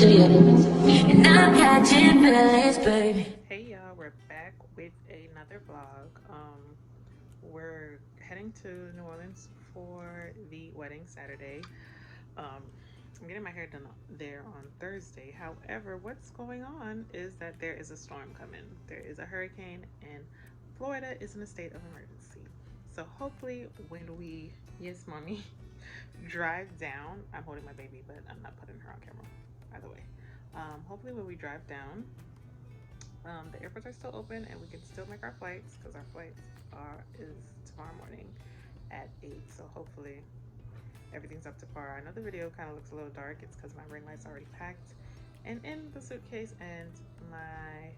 to you, and I'm catching feelings, baby. Hey y'all, we're back with another vlog. We're heading to New Orleans for the wedding Saturday. I'm getting my hair done there on Thursday. However, what's going on is that there is a storm coming. There is a hurricane and Florida is in a state of emergency. So hopefully when we, yes mommy, drive down, I'm holding my baby but I'm not putting her on camera either way. Hopefully when we drive down, the airports are still open and we can still make our flights, because our flights is tomorrow morning at 8. So hopefully everything's up to par. I know the video kind of looks a little dark. It's because my ring light's already packed and in the suitcase, and my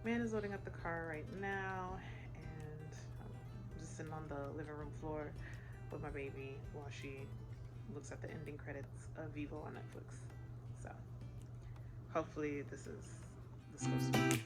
man is loading up the car right now, and I'm just sitting on the living room floor with my baby while she looks at the ending credits of Vivo on Netflix. So hopefully this goes smooth.